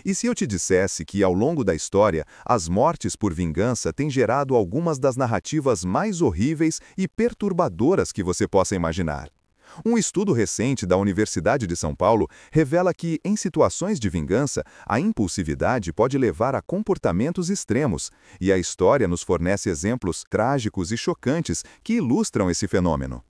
E se eu te dissesse que, ao longo da história, as mortes por vingança têm gerado algumas das narrativas mais horríveis e perturbadoras que você possa imaginar? Um estudo recente da Universidade de São Paulo revela que, em situações de vingança, a impulsividade pode levar a comportamentos extremos, e a história nos fornece exemplos trágicos e chocantes que ilustram esse fenômeno.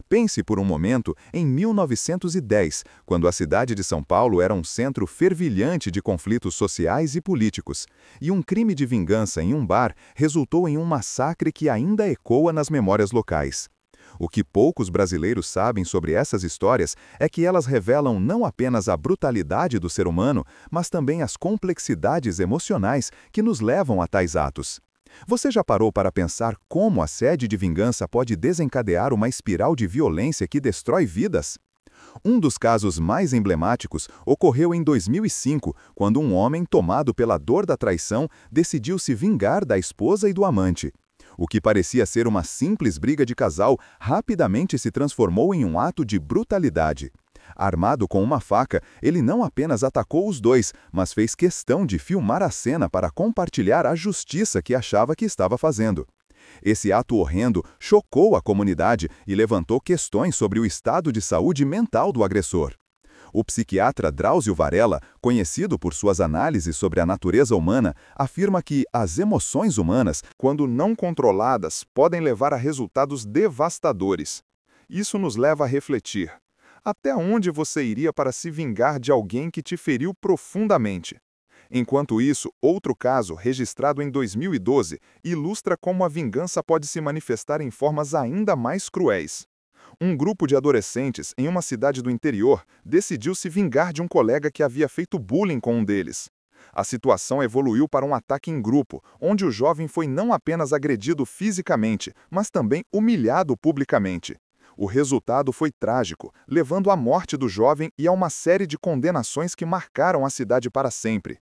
Pense por um momento em 1910, quando a cidade de São Paulo era um centro fervilhante de conflitos sociais e políticos, e um crime de vingança em um bar resultou em um massacre que ainda ecoa nas memórias locais. O que poucos brasileiros sabem sobre essas histórias é que elas revelam não apenas a brutalidade do ser humano, mas também as complexidades emocionais que nos levam a tais atos. Você já parou para pensar como a sede de vingança pode desencadear uma espiral de violência que destrói vidas? Um dos casos mais emblemáticos ocorreu em 2005, quando um homem, tomado pela dor da traição, decidiu se vingar da esposa e do amante. O que parecia ser uma simples briga de casal rapidamente se transformou em um ato de brutalidade. Armado com uma faca, ele não apenas atacou os dois, mas fez questão de filmar a cena para compartilhar a justiça que achava que estava fazendo. Esse ato horrendo chocou a comunidade e levantou questões sobre o estado de saúde mental do agressor. O psiquiatra Drauzio Varella, conhecido por suas análises sobre a natureza humana, afirma que as emoções humanas, quando não controladas, podem levar a resultados devastadores. Isso nos leva a refletir. Até onde você iria para se vingar de alguém que te feriu profundamente? Enquanto isso, outro caso, registrado em 2012, ilustra como a vingança pode se manifestar em formas ainda mais cruéis. Um grupo de adolescentes em uma cidade do interior decidiu se vingar de um colega que havia feito bullying com um deles. A situação evoluiu para um ataque em grupo, onde o jovem foi não apenas agredido fisicamente, mas também humilhado publicamente. O resultado foi trágico, levando à morte do jovem e a uma série de condenações que marcaram a cidade para sempre.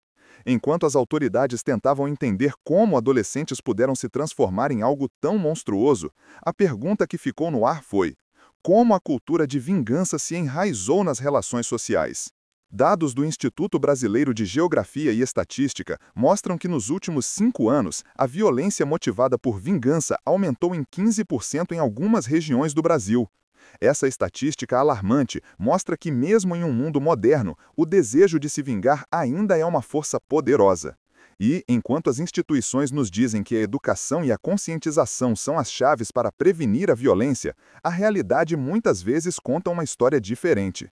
Enquanto as autoridades tentavam entender como adolescentes puderam se transformar em algo tão monstruoso, a pergunta que ficou no ar foi: como a cultura de vingança se enraizou nas relações sociais? Dados do Instituto Brasileiro de Geografia e Estatística mostram que nos últimos 5 anos, a violência motivada por vingança aumentou em 15% em algumas regiões do Brasil. Essa estatística alarmante mostra que, mesmo em um mundo moderno, o desejo de se vingar ainda é uma força poderosa. E, enquanto as instituições nos dizem que a educação e a conscientização são as chaves para prevenir a violência, a realidade muitas vezes conta uma história diferente.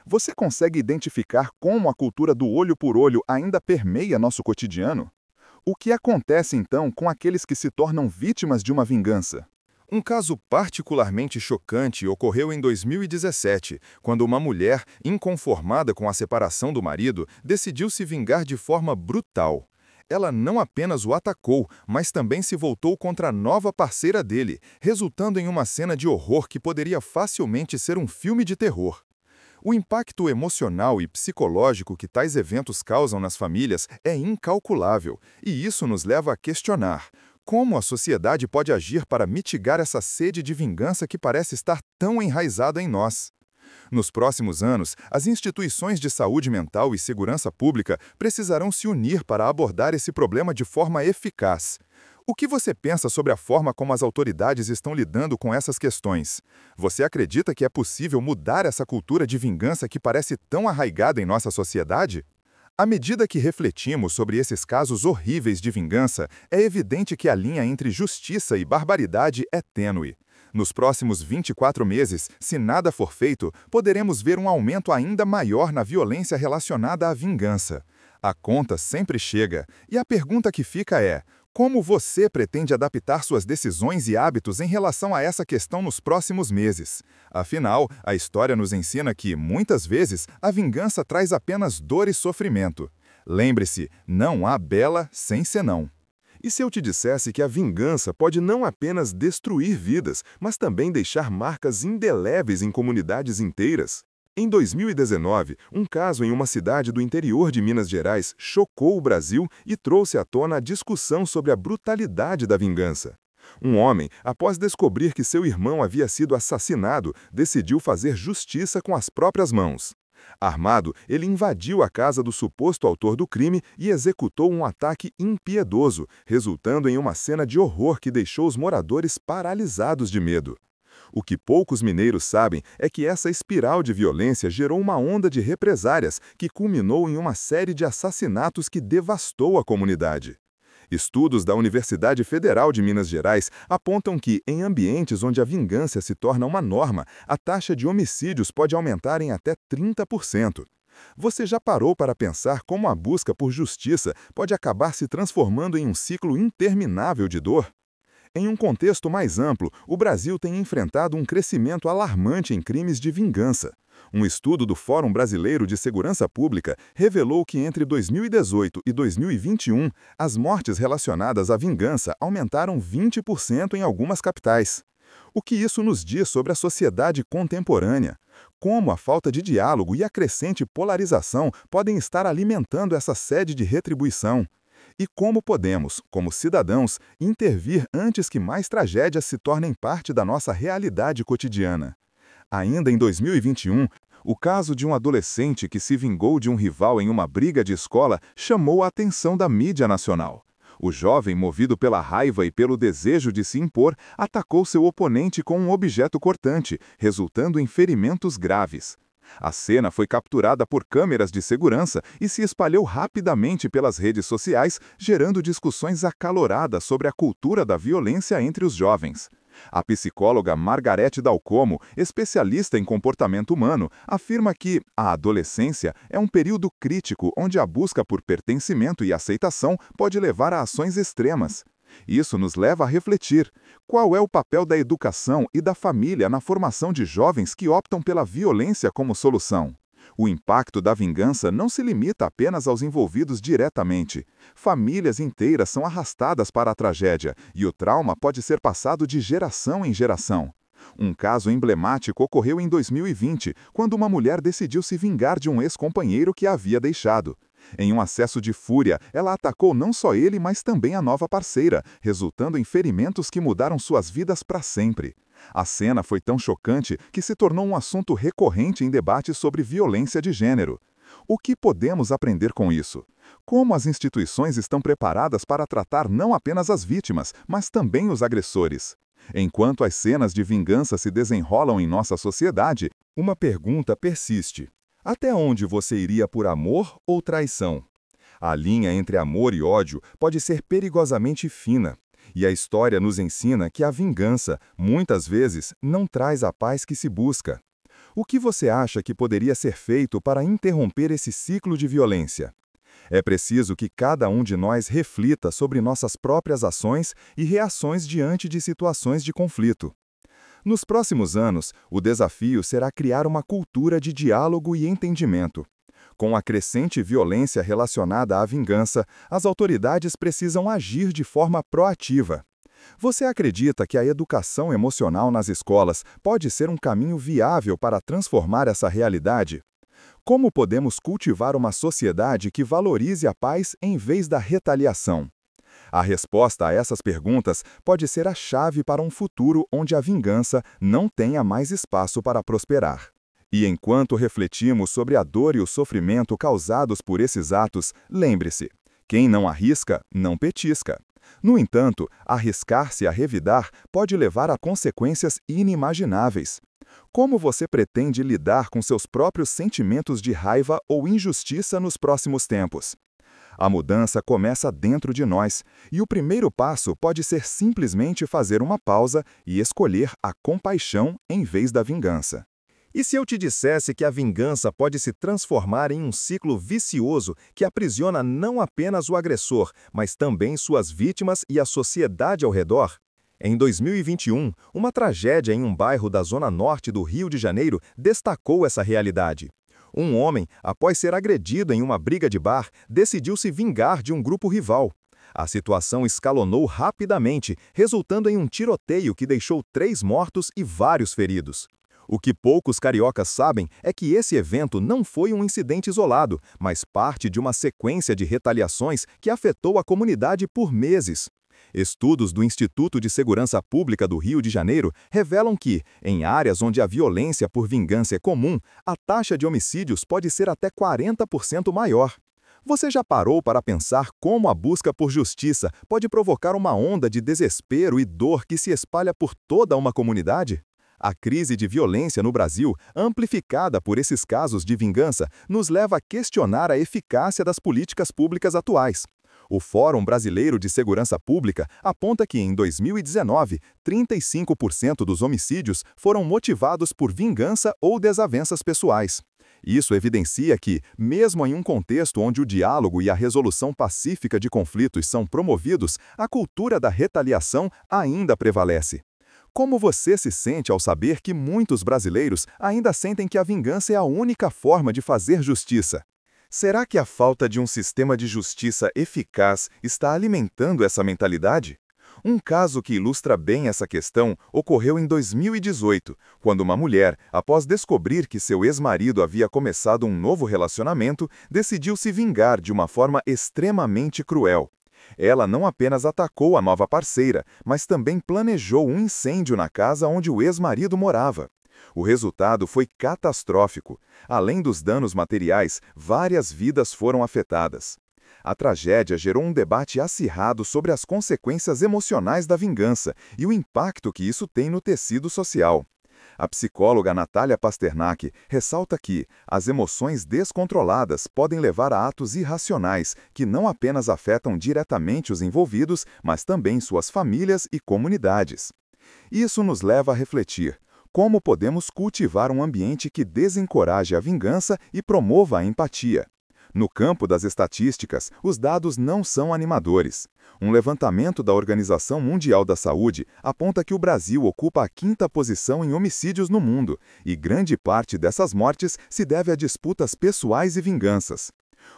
Você consegue identificar como a cultura do olho por olho ainda permeia nosso cotidiano? O que acontece, então, com aqueles que se tornam vítimas de uma vingança? Um caso particularmente chocante ocorreu em 2017, quando uma mulher, inconformada com a separação do marido, decidiu se vingar de forma brutal. Ela não apenas o atacou, mas também se voltou contra a nova parceira dele, resultando em uma cena de horror que poderia facilmente ser um filme de terror. O impacto emocional e psicológico que tais eventos causam nas famílias é incalculável, e isso nos leva a questionar: como a sociedade pode agir para mitigar essa sede de vingança que parece estar tão enraizada em nós? Nos próximos anos, as instituições de saúde mental e segurança pública precisarão se unir para abordar esse problema de forma eficaz. O que você pensa sobre a forma como as autoridades estão lidando com essas questões? Você acredita que é possível mudar essa cultura de vingança que parece tão arraigada em nossa sociedade? À medida que refletimos sobre esses casos horríveis de vingança, é evidente que a linha entre justiça e barbaridade é tênue. Nos próximos 24 meses, se nada for feito, poderemos ver um aumento ainda maior na violência relacionada à vingança. A conta sempre chega, e a pergunta que fica é: como você pretende adaptar suas decisões e hábitos em relação a essa questão nos próximos meses? Afinal, a história nos ensina que, muitas vezes, a vingança traz apenas dor e sofrimento. Lembre-se, não há bela sem senão. E se eu te dissesse que a vingança pode não apenas destruir vidas, mas também deixar marcas indeléveis em comunidades inteiras? Em 2019, um caso em uma cidade do interior de Minas Gerais chocou o Brasil e trouxe à tona a discussão sobre a brutalidade da vingança. Um homem, após descobrir que seu irmão havia sido assassinado, decidiu fazer justiça com as próprias mãos. Armado, ele invadiu a casa do suposto autor do crime e executou um ataque impiedoso, resultando em uma cena de horror que deixou os moradores paralisados de medo. O que poucos mineiros sabem é que essa espiral de violência gerou uma onda de represárias que culminou em uma série de assassinatos que devastou a comunidade. Estudos da Universidade Federal de Minas Gerais apontam que, em ambientes onde a vingança se torna uma norma, a taxa de homicídios pode aumentar em até 30%. Você já parou para pensar como a busca por justiça pode acabar se transformando em um ciclo interminável de dor? Em um contexto mais amplo, o Brasil tem enfrentado um crescimento alarmante em crimes de vingança. Um estudo do Fórum Brasileiro de Segurança Pública revelou que entre 2018 e 2021, as mortes relacionadas à vingança aumentaram 20% em algumas capitais. O que isso nos diz sobre a sociedade contemporânea? Como a falta de diálogo e a crescente polarização podem estar alimentando essa sede de retribuição? E como podemos, como cidadãos, intervir antes que mais tragédias se tornem parte da nossa realidade cotidiana? Ainda em 2021, o caso de um adolescente que se vingou de um rival em uma briga de escola chamou a atenção da mídia nacional. O jovem, movido pela raiva e pelo desejo de se impor, atacou seu oponente com um objeto cortante, resultando em ferimentos graves. A cena foi capturada por câmeras de segurança e se espalhou rapidamente pelas redes sociais, gerando discussões acaloradas sobre a cultura da violência entre os jovens. A psicóloga Margarete Dalcomo, especialista em comportamento humano, afirma que a adolescência é um período crítico onde a busca por pertencimento e aceitação pode levar a ações extremas. Isso nos leva a refletir: qual é o papel da educação e da família na formação de jovens que optam pela violência como solução? O impacto da vingança não se limita apenas aos envolvidos diretamente. Famílias inteiras são arrastadas para a tragédia e o trauma pode ser passado de geração em geração. Um caso emblemático ocorreu em 2020, quando uma mulher decidiu se vingar de um ex-companheiro que a havia deixado. Em um acesso de fúria, ela atacou não só ele, mas também a nova parceira, resultando em ferimentos que mudaram suas vidas para sempre. A cena foi tão chocante que se tornou um assunto recorrente em debates sobre violência de gênero. O que podemos aprender com isso? Como as instituições estão preparadas para tratar não apenas as vítimas, mas também os agressores? Enquanto as cenas de vingança se desenrolam em nossa sociedade, uma pergunta persiste: até onde você iria por amor ou traição? A linha entre amor e ódio pode ser perigosamente fina, e a história nos ensina que a vingança, muitas vezes, não traz a paz que se busca. O que você acha que poderia ser feito para interromper esse ciclo de violência? É preciso que cada um de nós reflita sobre nossas próprias ações e reações diante de situações de conflito. Nos próximos anos, o desafio será criar uma cultura de diálogo e entendimento. Com a crescente violência relacionada à vingança, as autoridades precisam agir de forma proativa. Você acredita que a educação emocional nas escolas pode ser um caminho viável para transformar essa realidade? Como podemos cultivar uma sociedade que valorize a paz em vez da retaliação? A resposta a essas perguntas pode ser a chave para um futuro onde a vingança não tenha mais espaço para prosperar. E enquanto refletimos sobre a dor e o sofrimento causados por esses atos, lembre-se: quem não arrisca, não petisca. No entanto, arriscar-se a revidar pode levar a consequências inimagináveis. Como você pretende lidar com seus próprios sentimentos de raiva ou injustiça nos próximos tempos? A mudança começa dentro de nós, e o primeiro passo pode ser simplesmente fazer uma pausa e escolher a compaixão em vez da vingança. E se eu te dissesse que a vingança pode se transformar em um ciclo vicioso que aprisiona não apenas o agressor, mas também suas vítimas e a sociedade ao redor? Em 2021, uma tragédia em um bairro da zona norte do Rio de Janeiro destacou essa realidade. Um homem, após ser agredido em uma briga de bar, decidiu se vingar de um grupo rival. A situação escalonou rapidamente, resultando em um tiroteio que deixou 3 mortos e vários feridos. O que poucos cariocas sabem é que esse evento não foi um incidente isolado, mas parte de uma sequência de retaliações que afetou a comunidade por meses. Estudos do Instituto de Segurança Pública do Rio de Janeiro revelam que, em áreas onde a violência por vingança é comum, a taxa de homicídios pode ser até 40% maior. Você já parou para pensar como a busca por justiça pode provocar uma onda de desespero e dor que se espalha por toda uma comunidade? A crise de violência no Brasil, amplificada por esses casos de vingança, nos leva a questionar a eficácia das políticas públicas atuais. O Fórum Brasileiro de Segurança Pública aponta que, em 2019, 35% dos homicídios foram motivados por vingança ou desavenças pessoais. Isso evidencia que, mesmo em um contexto onde o diálogo e a resolução pacífica de conflitos são promovidos, a cultura da retaliação ainda prevalece. Como você se sente ao saber que muitos brasileiros ainda sentem que a vingança é a única forma de fazer justiça? Será que a falta de um sistema de justiça eficaz está alimentando essa mentalidade? Um caso que ilustra bem essa questão ocorreu em 2018, quando uma mulher, após descobrir que seu ex-marido havia começado um novo relacionamento, decidiu se vingar de uma forma extremamente cruel. Ela não apenas atacou a nova parceira, mas também planejou um incêndio na casa onde o ex-marido morava. O resultado foi catastrófico. Além dos danos materiais, várias vidas foram afetadas. A tragédia gerou um debate acirrado sobre as consequências emocionais da vingança e o impacto que isso tem no tecido social. A psicóloga Natália Pasternak ressalta que as emoções descontroladas podem levar a atos irracionais que não apenas afetam diretamente os envolvidos, mas também suas famílias e comunidades. Isso nos leva a refletir: como podemos cultivar um ambiente que desencoraje a vingança e promova a empatia? No campo das estatísticas, os dados não são animadores. Um levantamento da Organização Mundial da Saúde aponta que o Brasil ocupa a 5ª posição em homicídios no mundo, e grande parte dessas mortes se deve a disputas pessoais e vinganças.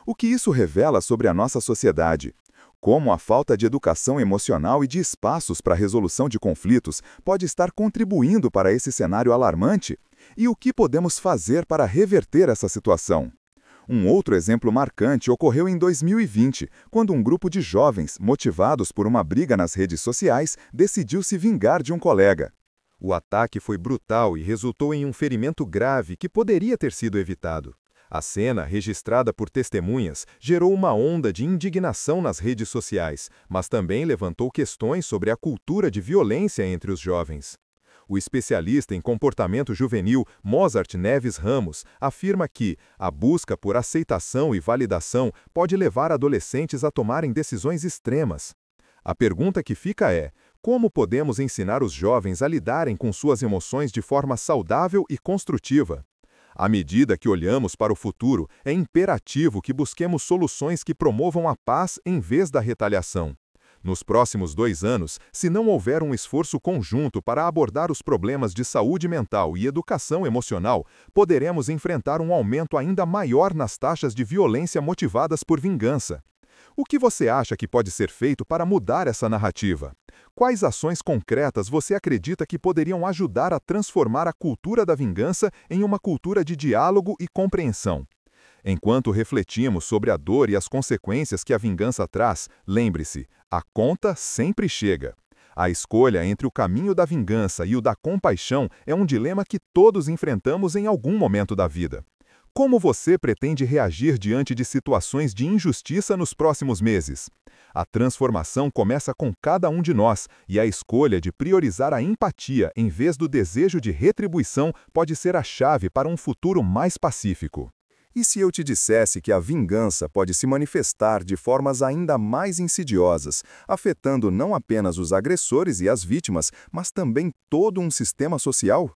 O que isso revela sobre a nossa sociedade? Como a falta de educação emocional e de espaços para a resolução de conflitos pode estar contribuindo para esse cenário alarmante? E o que podemos fazer para reverter essa situação? Um outro exemplo marcante ocorreu em 2020, quando um grupo de jovens, motivados por uma briga nas redes sociais, decidiu se vingar de um colega. O ataque foi brutal e resultou em um ferimento grave que poderia ter sido evitado. A cena, registrada por testemunhas, gerou uma onda de indignação nas redes sociais, mas também levantou questões sobre a cultura de violência entre os jovens. O especialista em comportamento juvenil Mozart Neves Ramos afirma que a busca por aceitação e validação pode levar adolescentes a tomarem decisões extremas. A pergunta que fica é: como podemos ensinar os jovens a lidarem com suas emoções de forma saudável e construtiva? À medida que olhamos para o futuro, é imperativo que busquemos soluções que promovam a paz em vez da retaliação. Nos próximos 2 anos, se não houver um esforço conjunto para abordar os problemas de saúde mental e educação emocional, poderemos enfrentar um aumento ainda maior nas taxas de violência motivadas por vingança. O que você acha que pode ser feito para mudar essa narrativa? Quais ações concretas você acredita que poderiam ajudar a transformar a cultura da vingança em uma cultura de diálogo e compreensão? Enquanto refletimos sobre a dor e as consequências que a vingança traz, lembre-se, a conta sempre chega. A escolha entre o caminho da vingança e o da compaixão é um dilema que todos enfrentamos em algum momento da vida. Como você pretende reagir diante de situações de injustiça nos próximos meses? A transformação começa com cada um de nós, e a escolha de priorizar a empatia em vez do desejo de retribuição pode ser a chave para um futuro mais pacífico. E se eu te dissesse que a vingança pode se manifestar de formas ainda mais insidiosas, afetando não apenas os agressores e as vítimas, mas também todo um sistema social?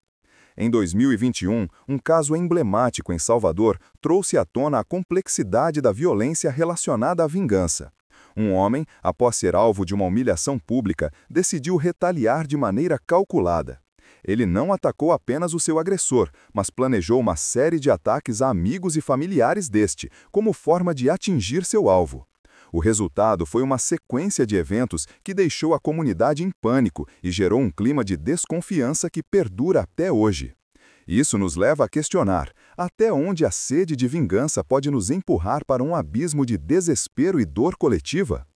Em 2021, um caso emblemático em Salvador trouxe à tona a complexidade da violência relacionada à vingança. Um homem, após ser alvo de uma humilhação pública, decidiu retaliar de maneira calculada. Ele não atacou apenas o seu agressor, mas planejou uma série de ataques a amigos e familiares deste, como forma de atingir seu alvo. O resultado foi uma sequência de eventos que deixou a comunidade em pânico e gerou um clima de desconfiança que perdura até hoje. Isso nos leva a questionar: até onde a sede de vingança pode nos empurrar para um abismo de desespero e dor coletiva?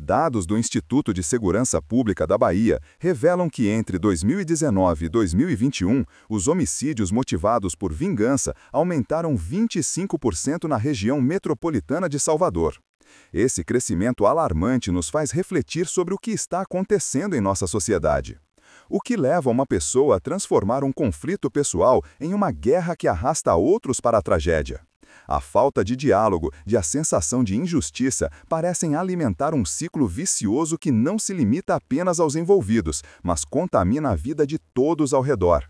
Dados do Instituto de Segurança Pública da Bahia revelam que entre 2019 e 2021, os homicídios motivados por vingança aumentaram 25% na região metropolitana de Salvador. Esse crescimento alarmante nos faz refletir sobre o que está acontecendo em nossa sociedade. O que leva uma pessoa a transformar um conflito pessoal em uma guerra que arrasta outros para a tragédia? A falta de diálogo e a sensação de injustiça parecem alimentar um ciclo vicioso que não se limita apenas aos envolvidos, mas contamina a vida de todos ao redor.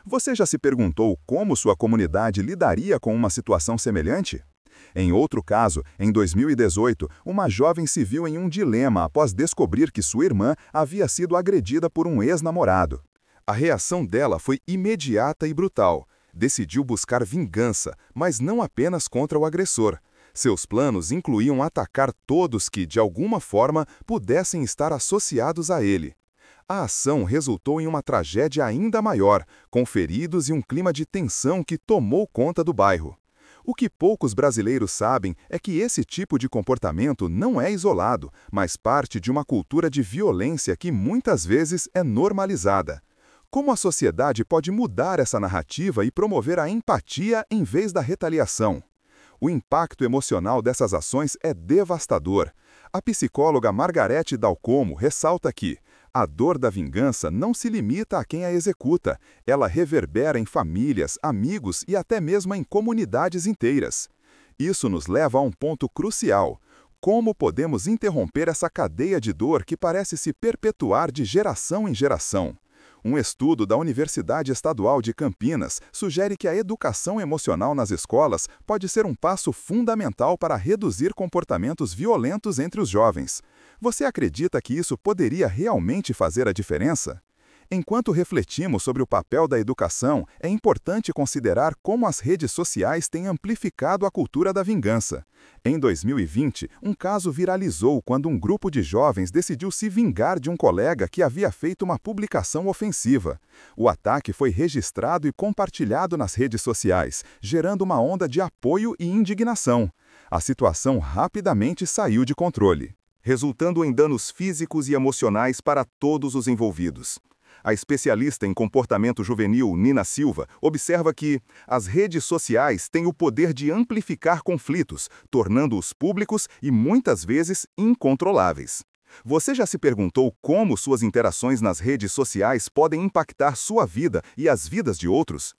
Você já se perguntou como sua comunidade lidaria com uma situação semelhante? Em outro caso, em 2018, uma jovem se viu em um dilema após descobrir que sua irmã havia sido agredida por um ex-namorado. A reação dela foi imediata e brutal. Decidiu buscar vingança, mas não apenas contra o agressor. Seus planos incluíam atacar todos que, de alguma forma, pudessem estar associados a ele. A ação resultou em uma tragédia ainda maior, com feridos e um clima de tensão que tomou conta do bairro. O que poucos brasileiros sabem é que esse tipo de comportamento não é isolado, mas parte de uma cultura de violência que muitas vezes é normalizada. Como a sociedade pode mudar essa narrativa e promover a empatia em vez da retaliação? O impacto emocional dessas ações é devastador. A psicóloga Margarete Dalcomo ressalta que a dor da vingança não se limita a quem a executa, ela reverbera em famílias, amigos e até mesmo em comunidades inteiras. Isso nos leva a um ponto crucial. Como podemos interromper essa cadeia de dor que parece se perpetuar de geração em geração? Um estudo da Universidade Estadual de Campinas sugere que a educação emocional nas escolas pode ser um passo fundamental para reduzir comportamentos violentos entre os jovens. Você acredita que isso poderia realmente fazer a diferença? Enquanto refletimos sobre o papel da educação, é importante considerar como as redes sociais têm amplificado a cultura da vingança. Em 2020, um caso viralizou quando um grupo de jovens decidiu se vingar de um colega que havia feito uma publicação ofensiva. O ataque foi registrado e compartilhado nas redes sociais, gerando uma onda de apoio e indignação. A situação rapidamente saiu de controle, resultando em danos físicos e emocionais para todos os envolvidos. A especialista em comportamento juvenil, Nina Silva, observa que as redes sociais têm o poder de amplificar conflitos, tornando-os públicos e, muitas vezes, incontroláveis. Você já se perguntou como suas interações nas redes sociais podem impactar sua vida e as vidas de outros?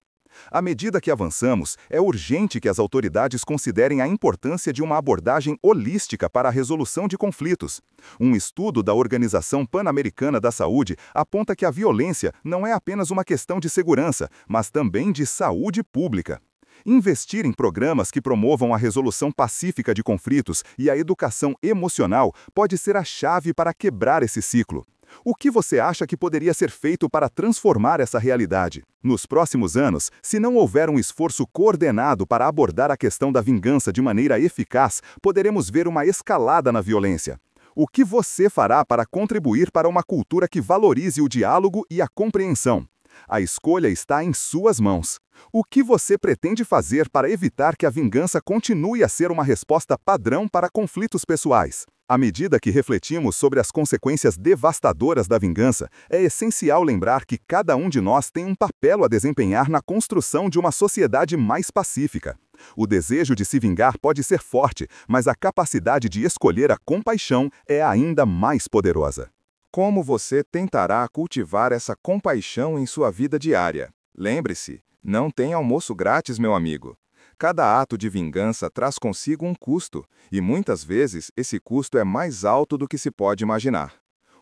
À medida que avançamos, é urgente que as autoridades considerem a importância de uma abordagem holística para a resolução de conflitos. Um estudo da Organização Pan-Americana da Saúde aponta que a violência não é apenas uma questão de segurança, mas também de saúde pública. Investir em programas que promovam a resolução pacífica de conflitos e a educação emocional pode ser a chave para quebrar esse ciclo. O que você acha que poderia ser feito para transformar essa realidade? Nos próximos anos, se não houver um esforço coordenado para abordar a questão da vingança de maneira eficaz, poderemos ver uma escalada na violência. O que você fará para contribuir para uma cultura que valorize o diálogo e a compreensão? A escolha está em suas mãos. O que você pretende fazer para evitar que a vingança continue a ser uma resposta padrão para conflitos pessoais? À medida que refletimos sobre as consequências devastadoras da vingança, é essencial lembrar que cada um de nós tem um papel a desempenhar na construção de uma sociedade mais pacífica. O desejo de se vingar pode ser forte, mas a capacidade de escolher a compaixão é ainda mais poderosa. Como você tentará cultivar essa compaixão em sua vida diária? Lembre-se, não tem almoço grátis, meu amigo. Cada ato de vingança traz consigo um custo, e muitas vezes esse custo é mais alto do que se pode imaginar.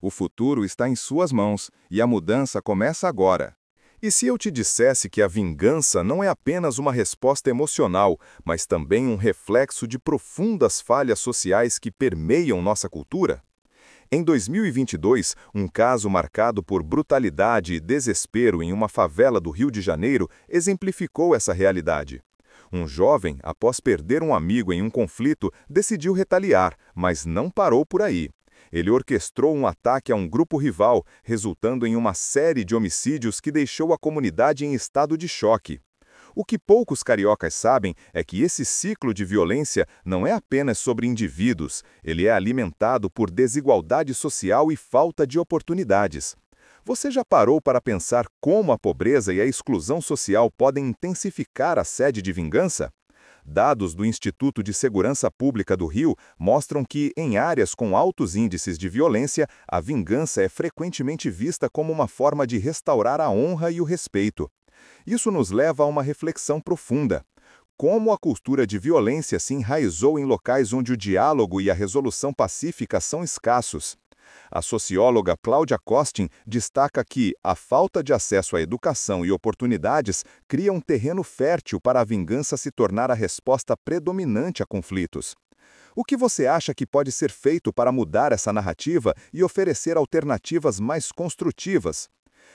O futuro está em suas mãos, e a mudança começa agora. E se eu te dissesse que a vingança não é apenas uma resposta emocional, mas também um reflexo de profundas falhas sociais que permeiam nossa cultura? Em 2022, um caso marcado por brutalidade e desespero em uma favela do Rio de Janeiro exemplificou essa realidade. Um jovem, após perder um amigo em um conflito, decidiu retaliar, mas não parou por aí. Ele orquestrou um ataque a um grupo rival, resultando em uma série de homicídios que deixou a comunidade em estado de choque. O que poucos cariocas sabem é que esse ciclo de violência não é apenas sobre indivíduos, ele é alimentado por desigualdade social e falta de oportunidades. Você já parou para pensar como a pobreza e a exclusão social podem intensificar a sede de vingança? Dados do Instituto de Segurança Pública do Rio mostram que, em áreas com altos índices de violência, a vingança é frequentemente vista como uma forma de restaurar a honra e o respeito. Isso nos leva a uma reflexão profunda. Como a cultura de violência se enraizou em locais onde o diálogo e a resolução pacífica são escassos? A socióloga Cláudia Costin destaca que a falta de acesso à educação e oportunidades cria um terreno fértil para a vingança se tornar a resposta predominante a conflitos. O que você acha que pode ser feito para mudar essa narrativa e oferecer alternativas mais construtivas?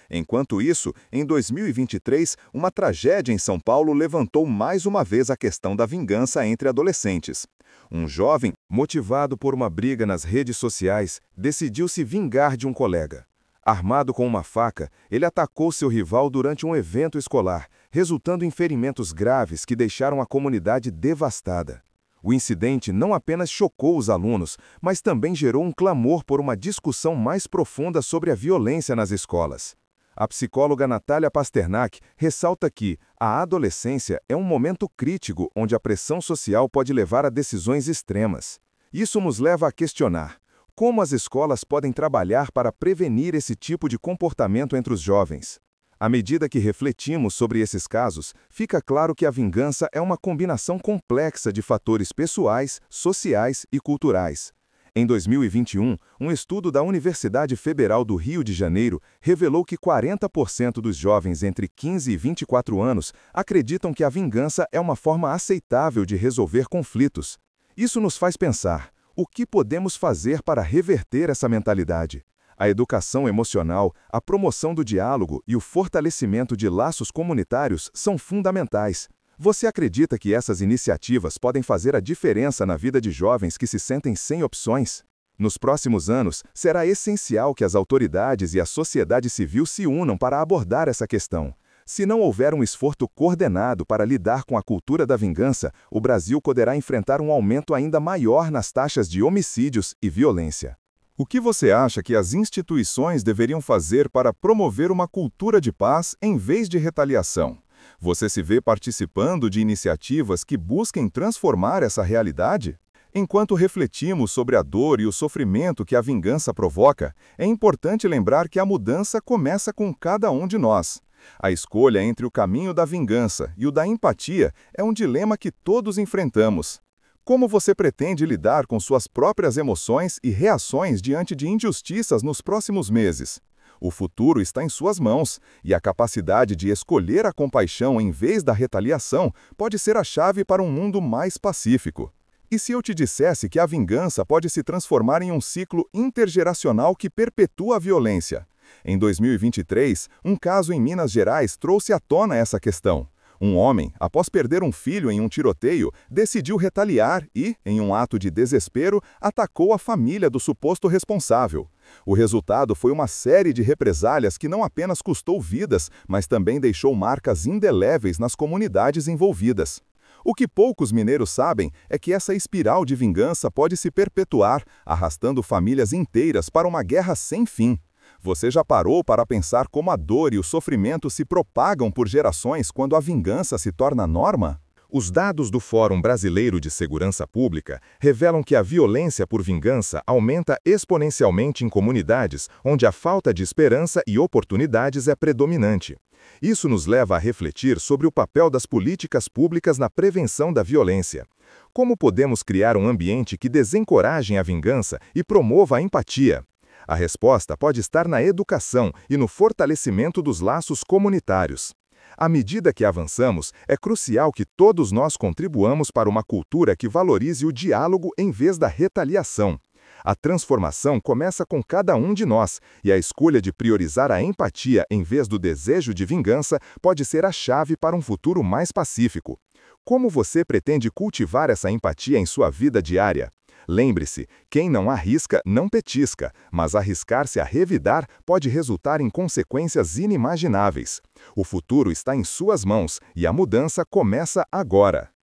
Enquanto isso, em 2023, uma tragédia em São Paulo levantou mais uma vez a questão da vingança entre adolescentes. Um jovem, motivado por uma briga nas redes sociais, decidiu se vingar de um colega. Armado com uma faca, ele atacou seu rival durante um evento escolar, resultando em ferimentos graves que deixaram a comunidade devastada. O incidente não apenas chocou os alunos, mas também gerou um clamor por uma discussão mais profunda sobre a violência nas escolas. A psicóloga Natália Pasternak ressalta que a adolescência é um momento crítico onde a pressão social pode levar a decisões extremas. Isso nos leva a questionar como as escolas podem trabalhar para prevenir esse tipo de comportamento entre os jovens. À medida que refletimos sobre esses casos, fica claro que a vingança é uma combinação complexa de fatores pessoais, sociais e culturais. Em 2021, um estudo da Universidade Federal do Rio de Janeiro revelou que 40% dos jovens entre 15 e 24 anos acreditam que a vingança é uma forma aceitável de resolver conflitos. Isso nos faz pensar: o que podemos fazer para reverter essa mentalidade? A educação emocional, a promoção do diálogo e o fortalecimento de laços comunitários são fundamentais. Você acredita que essas iniciativas podem fazer a diferença na vida de jovens que se sentem sem opções? Nos próximos anos, será essencial que as autoridades e a sociedade civil se unam para abordar essa questão. Se não houver um esforço coordenado para lidar com a cultura da vingança, o Brasil poderá enfrentar um aumento ainda maior nas taxas de homicídios e violência. O que você acha que as instituições deveriam fazer para promover uma cultura de paz em vez de retaliação? Você se vê participando de iniciativas que busquem transformar essa realidade? Enquanto refletimos sobre a dor e o sofrimento que a vingança provoca, é importante lembrar que a mudança começa com cada um de nós. A escolha entre o caminho da vingança e o da empatia é um dilema que todos enfrentamos. Como você pretende lidar com suas próprias emoções e reações diante de injustiças nos próximos meses? O futuro está em suas mãos, e a capacidade de escolher a compaixão em vez da retaliação pode ser a chave para um mundo mais pacífico. E se eu te dissesse que a vingança pode se transformar em um ciclo intergeracional que perpetua a violência? Em 2023, um caso em Minas Gerais trouxe à tona essa questão. Um homem, após perder um filho em um tiroteio, decidiu retaliar e, em um ato de desespero, atacou a família do suposto responsável. O resultado foi uma série de represálias que não apenas custou vidas, mas também deixou marcas indeléveis nas comunidades envolvidas. O que poucos mineiros sabem é que essa espiral de vingança pode se perpetuar, arrastando famílias inteiras para uma guerra sem fim. Você já parou para pensar como a dor e o sofrimento se propagam por gerações quando a vingança se torna norma? Os dados do Fórum Brasileiro de Segurança Pública revelam que a violência por vingança aumenta exponencialmente em comunidades onde a falta de esperança e oportunidades é predominante. Isso nos leva a refletir sobre o papel das políticas públicas na prevenção da violência. Como podemos criar um ambiente que desencoraje a vingança e promova a empatia? A resposta pode estar na educação e no fortalecimento dos laços comunitários. À medida que avançamos, é crucial que todos nós contribuamos para uma cultura que valorize o diálogo em vez da retaliação. A transformação começa com cada um de nós, e a escolha de priorizar a empatia em vez do desejo de vingança pode ser a chave para um futuro mais pacífico. Como você pretende cultivar essa empatia em sua vida diária? Lembre-se, quem não arrisca não petisca, mas arriscar-se a revidar pode resultar em consequências inimagináveis. O futuro está em suas mãos e a mudança começa agora.